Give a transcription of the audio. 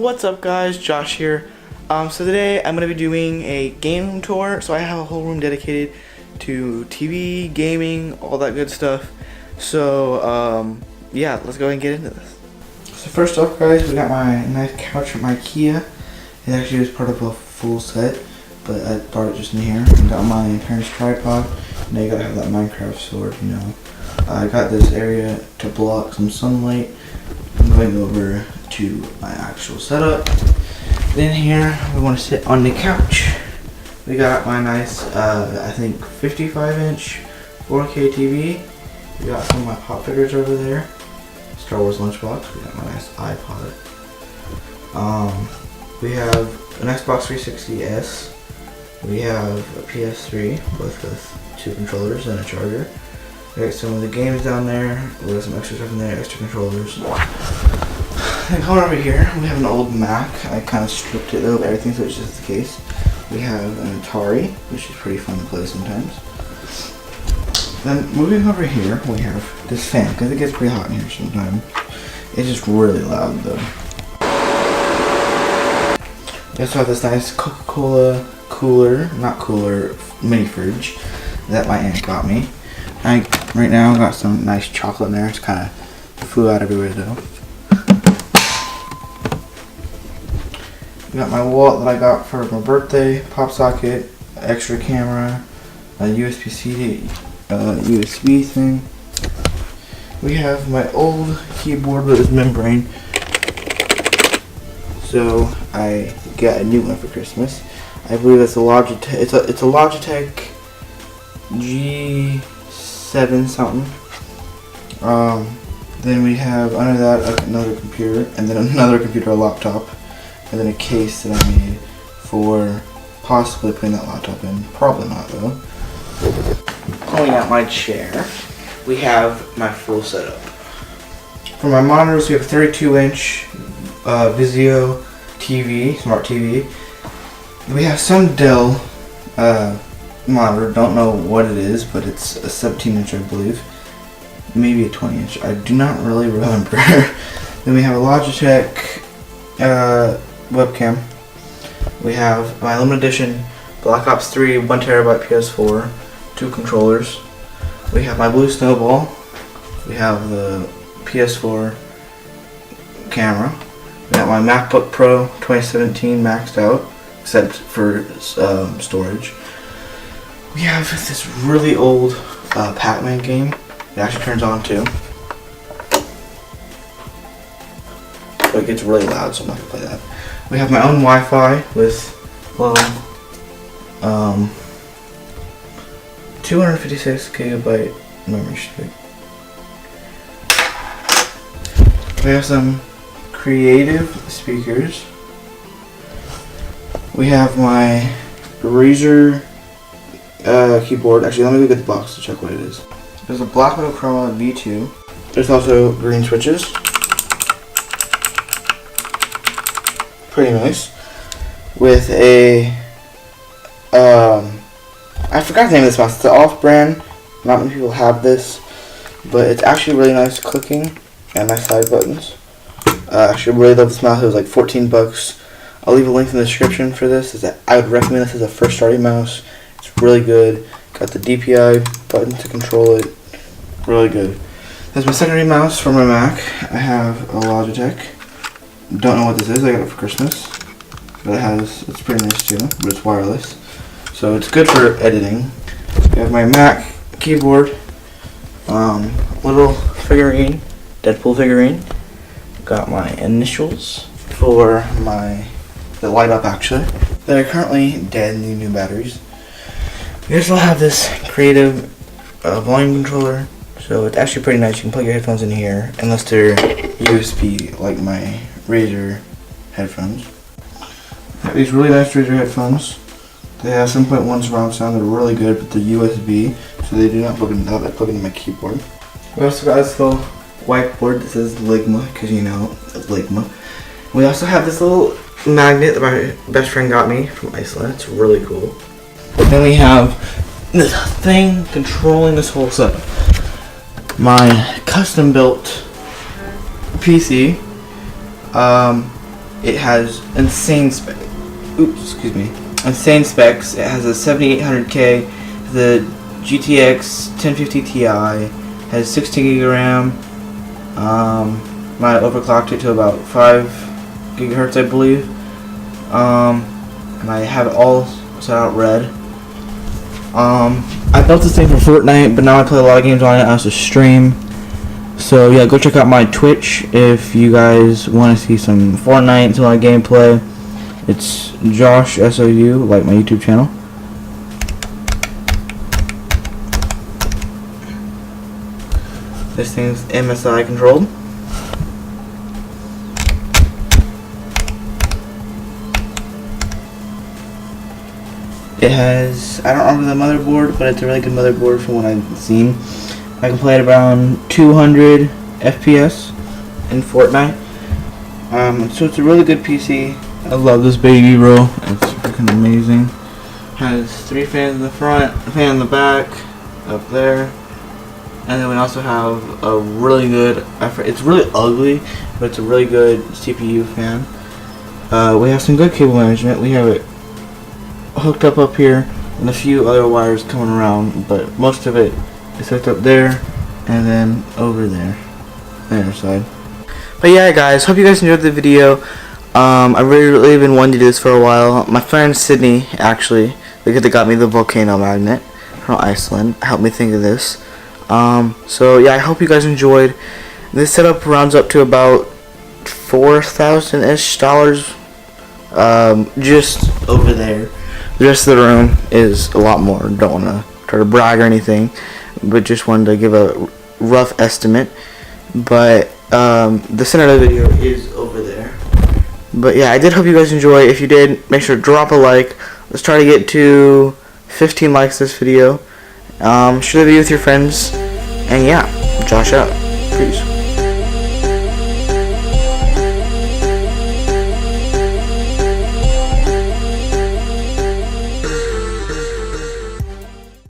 What's up guys, Josh here. So today I'm going to be doing a game room tour. So I have a whole room dedicated to TV, gaming, all that good stuff. So yeah, let's go ahead and get into this. So first off guys, we got my nice couch from IKEA. It actually was part of a full set, but I brought it just in here. I got my parents' tripod. Now you gotta have that Minecraft sword, you know. I got this area to block some sunlight. I'm going over to my actual setup. Then here we want to sit on the couch. We got my nice, I think 55-inch 4K TV. We got some of my pop figures over there. Star Wars lunchbox. We got my nice iPod. We have an Xbox 360S. We have a PS3, both with 2 controllers and a charger. We got some of the games down there. We got some extra stuff in there, extra controllers. And coming over here, we have an old Mac. I kind of stripped it of everything so it's just the case. We have an Atari, which is pretty fun to play sometimes. Then moving over here, we have this fan, because it gets pretty hot in here sometimes. It's just really loud though. We also have this nice Coca-Cola mini fridge that my aunt got me. Right now I got some nice chocolate in there. It's kind of flew out everywhere though. Got my wallet that I got for my birthday, pop socket, extra camera, a USB-C, USB thing. We have my old keyboard with its membrane. So I got a new one for Christmas. I believe it's a Logitech. It's a Logitech G7 something. Then we have under that another computer, and then another computer, a laptop. And then a case that I made for possibly putting that laptop in. Probably not though. Pulling out my chair, we have my full setup. For my monitors, we have a 32-inch Vizio TV, smart TV. We have some Dell monitor. Don't know what it is, but it's a 17-inch, I believe. Maybe a 20-inch. I do not really remember. Then we have a Logitech webcam. We have my limited edition Black Ops 3 1TB PS4, 2 controllers. We have my Blue Snowball. We have the PS4 camera. We got my MacBook Pro 2017 maxed out, except for storage. We have this really old Pac-Man game. It actually turns on too. So it gets really loud, so I'm not gonna play that. We have my own Wi-Fi with 256 gigabyte memory stick. We have some creative speakers. We have my Razer keyboard. Actually, let me look at the box to check what it is. There's a Black Widow Chroma V2. There's also green switches. Pretty nice. With a I forgot the name of this mouse. It's an off-brand. Not many people have this, but it's actually really nice clicking and nice side buttons. Actually, really love this mouse. It was like 14 bucks. I'll leave a link in the description for this. I would recommend this as a first starting mouse. It's really good. Got the DPI button to control it. Really good. That's my secondary mouse for my Mac. I have a Logitech. Don't know what this is. I got it for Christmas. But it's pretty nice too. But it's wireless, so it's good for editing. I have my Mac keyboard. Little figurine, Deadpool figurine. Got my initials for that light up actually. They're currently dead and need new batteries. We also have this creative volume controller. So it's actually pretty nice. You can plug your headphones in here, unless they're USB like my Razer headphones. I have these really nice Razer headphones. They have 7.1 surround sound. They're really good, but they're USB, so they do not plug into that. I plug into my keyboard. We also got this little whiteboard that says Ligma, because you know Ligma. We also have this little magnet that my best friend got me from Iceland. It's really cool. But then we have this thing controlling this whole setup. My custom built PC. It has insane insane specs. It has a 7800K, the GTX 1050 Ti, has 16 gig of RAM. I overclocked it to about 5 gigahertz, I believe. And I have it all set out red. I built this thing for Fortnite, but now I play a lot of games on it as a stream. So yeah, go check out my Twitch if you guys want to see some Fortnite and some other gameplay. It's Josh SOU, like my YouTube channel. This thing's MSI controlled. It has, I don't remember the motherboard, but it's a really good motherboard from what I've seen. I can play at around 200 FPS in Fortnite. So it's a really good PC. I love this baby, bro. It's freaking amazing. Has 3 fans in the front, a fan in the back, up there. And then we also have a really good, it's really ugly, but it's a really good CPU fan. We have some good cable management. We have it hooked up here and a few other wires coming around, but most of it is hooked up there and then over there, the other side. But yeah, guys, hope you guys enjoyed the video. I really been wanting to do this for a while. My friend Sydney, actually, because they got me the volcano magnet from Iceland, helped me think of this. So yeah, I hope you guys enjoyed. This setup rounds up to about $4,000-ish, just over there. The rest of the room is a lot more. Don't want to try to brag or anything, but just wanted to give a rough estimate. But the center of the video is over there. But yeah, I did hope you guys enjoy. If you did, make sure to drop a like. Let's try to get to 15 likes this video. Share the video with your friends. And yeah, Josh out. Peace.